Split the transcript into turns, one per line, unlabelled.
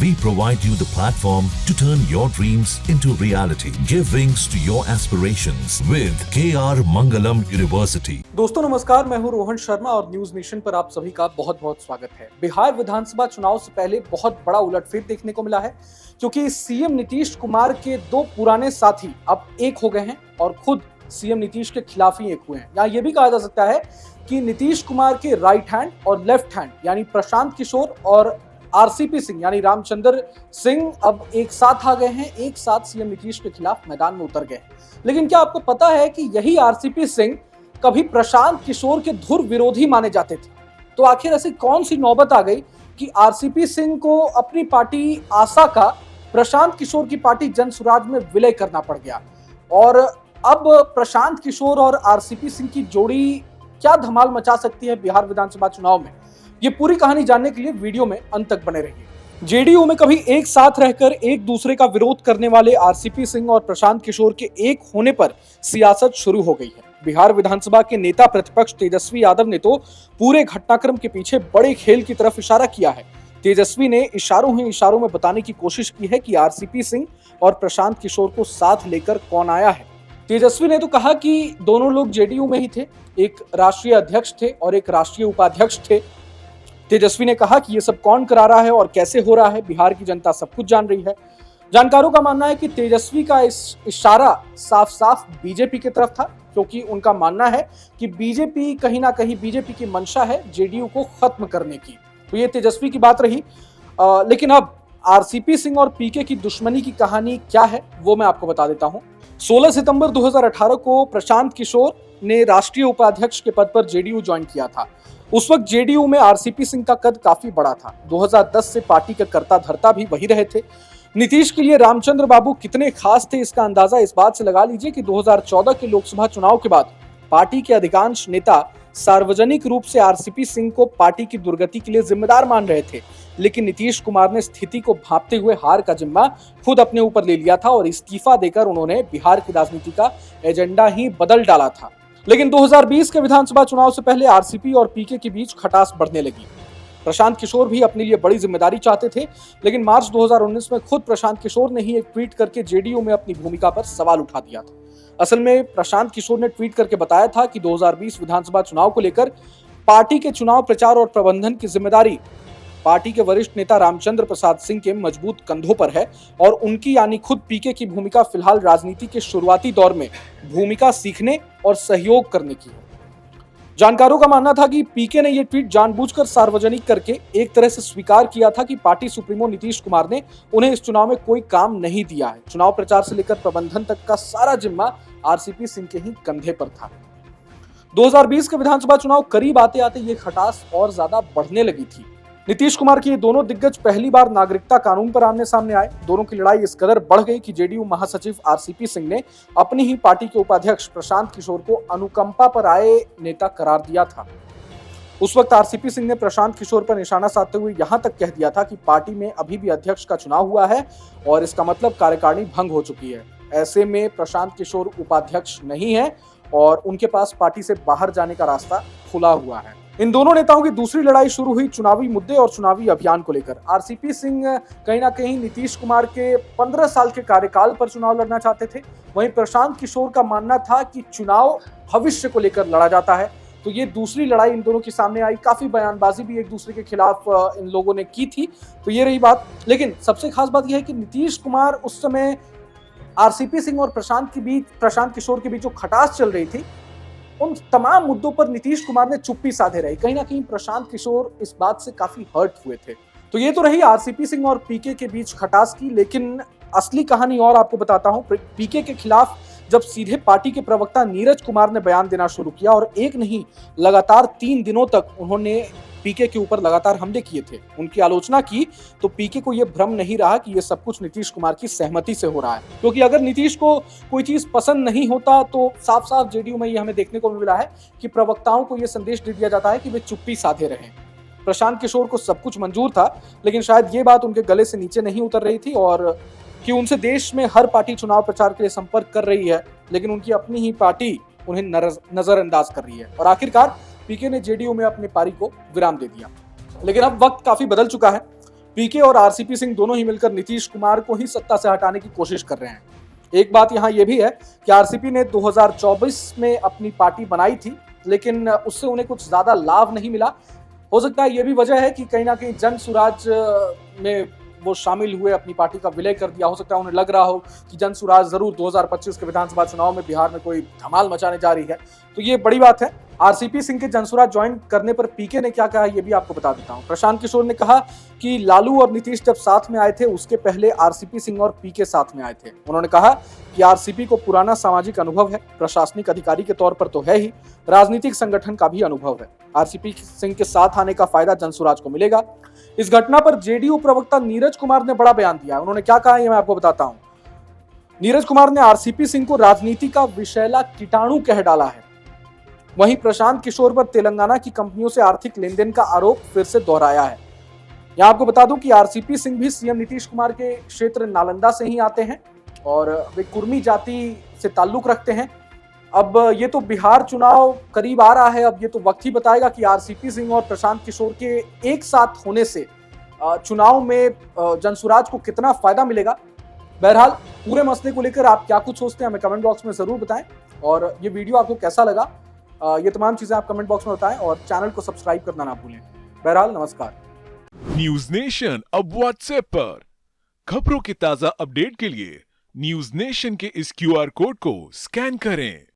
We provide you the platform to turn your dreams into reality. Give wings to your aspirations with KR Mangalam University.
दोस्तों नमस्कार, मैं हूं रोहन शर्मा और news nation पर आप सभी का बहुत बहुत स्वागत है। बिहार विधानसभा चुनाव से पहले बहुत बड़ा उलटफेर देखने को मिला है, क्योंकि सीएम नीतीश कुमार के दो पुराने साथी अब एक हो गए हैं और खुद सीएम नीतीश के खिलाफ ही एक हुए हैं। या ये भी कहा जा सकता है कि नीतीश कुमार के राइट हैंड और लेफ्ट हैंड यानी प्रशांत किशोर और आरसीपी सिंह यानी रामचंद्र सिंह अब एक साथ आ गए हैं, एक साथ सीएम नीतीश के खिलाफ मैदान में उतर गए हैं। लेकिन क्या आपको पता है कि यही आरसीपी सिंह कभी प्रशांत किशोर के धुर विरोधी माने जाते थे? तो आखिर ऐसी कौन सी नौबत आ गई कि आरसीपी सिंह को अपनी पार्टी आशा का प्रशांत किशोर की पार्टी जनसुराज में विलय करना पड़ गया? और अब प्रशांत किशोर और आरसीपी सिंह की जोड़ी क्या धमाल मचा सकती है बिहार विधानसभा चुनाव में? ये पूरी कहानी जानने के लिए वीडियो में अंत तक बने रहिए। जेडीयू में कभी एक साथ रहकर एक दूसरे का विरोध करने वाले आरसीपी सिंह और प्रशांत किशोर के एक होने पर सियासत शुरू हो गई है। बिहार विधानसभा के नेता प्रतिपक्ष तेजस्वी यादव ने तो पूरे घटनाक्रम के पीछे बड़े खेल की तरफ इशारा किया है। तेजस्वी ने इशारों ही इशारों में बताने की कोशिश की है कि आरसीपी सिंह और प्रशांत किशोर को साथ लेकर कौन आया है। तेजस्वी ने तो कहा कि दोनों लोग जेडीयू में ही थे, एक राष्ट्रीय अध्यक्ष थे और एक राष्ट्रीय उपाध्यक्ष थे। तेजस्वी ने कहा कि ये सब कौन करा रहा है और कैसे हो रहा है, बिहार की जनता सब कुछ जान रही है। जानकारों का मानना है कि तेजस्वी का इस इशारा साफ साफ बीजेपी की तरफ था, क्योंकि उनका मानना है कि बीजेपी कहीं ना कहीं बीजेपी की मंशा है जेडीयू को खत्म करने की। तो ये तेजस्वी की बात रही। लेकिन अब आरसीपी सिंह और पीके की दुश्मनी की कहानी क्या है वो मैं आपको बता देता हूं। 16 सितंबर 2018 को प्रशांत किशोर ने राष्ट्रीय उपाध्यक्ष के पद पर जेडीयू ज्वाइन किया था। उस वक्त जेडीयू में आरसीपी सिंह का कद काफी बड़ा था। 2010 से पार्टी का कर्ता धर्ता भी वही रहे थे। नीतीश के लिए रामचंद्र बाबू कितने खास थे इसका अंदाजा इस बात से लगा लीजिए कि 2014 के लोकसभा चुनाव के बाद पार्टी के अधिकांश नेता सार्वजनिक रूप से आरसीपी सिंह को पार्टी की दुर्गति के लिए जिम्मेदार मान रहे थे। लेकिन नीतीश कुमार ने स्थिति को भांपते हुए हार का जिम्मा खुद अपने ऊपर ले लिया था और इस्तीफा देकर उन्होंने बिहार की राजनीति का एजेंडा ही बदल डाला था। लेकिन 2020 के विधानसभा चुनाव से पहले आरसीपी और पीके के बीच खटास बढ़ने लगी। प्रशांत किशोर भी अपने लिए बड़ी जिम्मेदारी चाहते थे, लेकिन मार्च 2019 में खुद प्रशांत किशोर ने ही एक ट्वीट करके जेडीयू में अपनी भूमिका पर सवाल उठा दिया था। असल में प्रशांत किशोर ने ट्वीट करके बताया था कि 2020 विधानसभा चुनाव को लेकर पार्टी के चुनाव प्रचार और प्रबंधन की जिम्मेदारी पार्टी के वरिष्ठ नेता रामचंद्र प्रसाद सिंह के मजबूत कंधों पर है और उनकी यानी खुद पीके की भूमिका फिलहाल राजनीति के शुरुआती दौर में भूमिका सीखने और सहयोग करने की है। जानकारों का मानना था कि पीके ने यह ट्वीट जानबूझकर सार्वजनिक करके एक तरह से स्वीकार किया था कि पार्टी सुप्रीमो नीतीश कुमार ने उन्हें इस चुनाव में कोई काम नहीं दिया है। चुनाव प्रचार से लेकर प्रबंधन तक का सारा जिम्मा आरसीपी सिंह के ही कंधे पर था। 2020 के विधानसभा चुनाव करीब आते आते ये खटास और ज्यादा बढ़ने लगी थी। नीतीश कुमार के ये दोनों दिग्गज पहली बार नागरिकता कानून पर आमने सामने आए। दोनों की लड़ाई इस कदर बढ़ गई कि जेडीयू महासचिव आरसीपी सिंह ने अपनी ही पार्टी के उपाध्यक्ष प्रशांत किशोर को अनुकंपा पर आए नेता करार दिया था। उस वक्त आरसीपी सिंह ने प्रशांत किशोर पर निशाना साधते हुए यहां तक कह दिया था कि पार्टी में अभी भी अध्यक्ष का चुनाव हुआ है और इसका मतलब कार्यकारिणी भंग हो चुकी है। ऐसे में प्रशांत किशोर उपाध्यक्ष नहीं है और उनके पास पार्टी से बाहर जाने का रास्ता खुला हुआ है। इन दोनों नेताओं की दूसरी लड़ाई शुरू हुई चुनावी मुद्दे और चुनावी अभियान को लेकर। आरसीपी सिंह कहीं ना कहीं नीतीश कुमार के 15 साल के कार्यकाल पर चुनाव लड़ना चाहते थे। वहीं प्रशांत किशोर का मानना था कि चुनाव भविष्य को लेकर लड़ा जाता है। तो ये दूसरी लड़ाई इन दोनों के सामने आई। काफी बयानबाजी भी एक दूसरे के खिलाफ इन लोगों ने की थी। तो ये रही बात। लेकिन सबसे खास बात यह है कि नीतीश कुमार उस समय आरसीपी सिंह और प्रशांत किशोर के बीच जो खटास चल रही थी, उन तमाम मुद्दों पर नीतीश कुमार ने चुप्पी साधे रही। कहीं ना कहीं प्रशांत किशोर इस बात से काफी हर्ट हुए थे। तो ये तो रही आरसीपी सिंह और पीके के बीच खटास की। लेकिन असली कहानी और आपको बताता हूं। पीके के खिलाफ जब सीधे पार्टी के प्रवक्ता नीरज कुमार ने बयान देना शुरू किया और एक नहीं लगातार 3 दिनों तक उन्होंने पीके के ऊपर लगातार हमले किए थे, उनकी आलोचना की, तो पीके को यह भ्रम नहीं रहा कि यह सब कुछ नीतीश कुमार की सहमति से हो रहा है। क्योंकि अगर नीतीश को कोई चीज पसंद नहीं होता तो साफ साफ जेडीयू में ये हमें देखने को मिला है कि प्रवक्ताओं को यह संदेश दे दिया जाता है कि वे चुप्पी साधे रहें। प्रशांत किशोर को सब कुछ मंजूर था, लेकिन शायद ये बात उनके गले से नीचे नहीं उतर रही थी और कि उनसे देश में हर पार्टी चुनाव प्रचार के लिए संपर्क कर रही है, लेकिन उनकी अपनी ही पार्टी उन्हें नजरअंदाज कर रही है। और आखिरकार पीके ने जेडीयू में अपनी पारी को विराम दे दिया। लेकिन अब वक्त काफी बदल चुका है। पीके और आरसीपी सिंह दोनों ही मिलकर नीतीश कुमार को ही सत्ता से हटाने की कोशिश कर रहे हैं। एक बात यहां यह भी है कि आरसीपी ने 2024 में अपनी पार्टी बनाई थी, लेकिन उससे उन्हें कुछ ज्यादा लाभ नहीं मिला। हो सकता है यह भी वजह है कि कहीं ना कहीं जन सुराज में वो शामिल हुए, अपनी पार्टी का विलय कर दिया। हो सकता है उन्हें लग रहा हो कि जन सुराज जरूर 2025 के विधानसभा चुनाव में बिहार में कोई धमाल मचाने जा रही है, तो ये बड़ी बात है। आरसीपी सिंह के जनसुराज ज्वाइन करने पर पीके ने क्या कहा, ये भी आपको बता देता हूं। प्रशांत किशोर ने कहा कि लालू और नीतीश जब साथ में आए थे, उसके पहले आरसीपी सिंह और पीके साथ में आए थे। उन्होंने कहा कि आरसीपी को पुराना सामाजिक अनुभव है, प्रशासनिक अधिकारी के तौर पर तो है ही, राजनीतिक संगठन का भी अनुभव है। आरसीपी सिंह के साथ आने का फायदा जनसुराज को मिलेगा। इस घटना पर जेडीयू प्रवक्ता नीरज कुमार ने बड़ा बयान दिया। उन्होंने क्या कहा, ये मैं आपको बताता हूं। नीरज कुमार ने आरसीपी सिंह को राजनीति का विषैला कीटाणु कह डाला है। वहीं प्रशांत किशोर पर तेलंगाना की कंपनियों से आर्थिक लेनदेन का आरोप फिर से दोहराया है। यहां आपको बता दूं कि आरसीपी सिंह भी सीएम नीतीश कुमार के क्षेत्र नालंदा से ही आते हैं और वे कुर्मी जाति से ताल्लुक रखते हैं। अब ये तो बिहार चुनाव करीब आ रहा है, अब ये तो वक्त ही बताएगा कि आरसीपी सिंह और प्रशांत किशोर के एक साथ होने से चुनाव में जनसुराज को कितना फायदा मिलेगा। बहरहाल पूरे मसले को लेकर आप क्या कुछ सोचते हैं, हमें कमेंट बॉक्स में जरूर बताएं। और ये वीडियो आपको कैसा लगा, ये तमाम चीजें आप कमेंट बॉक्स में बताएं और चैनल को सब्सक्राइब करना ना भूलें। बहरहाल नमस्कार।
न्यूज नेशन अब व्हाट्सएप पर खबरों के ताजा अपडेट के लिए न्यूज नेशन के इस क्यूआर कोड को स्कैन करें।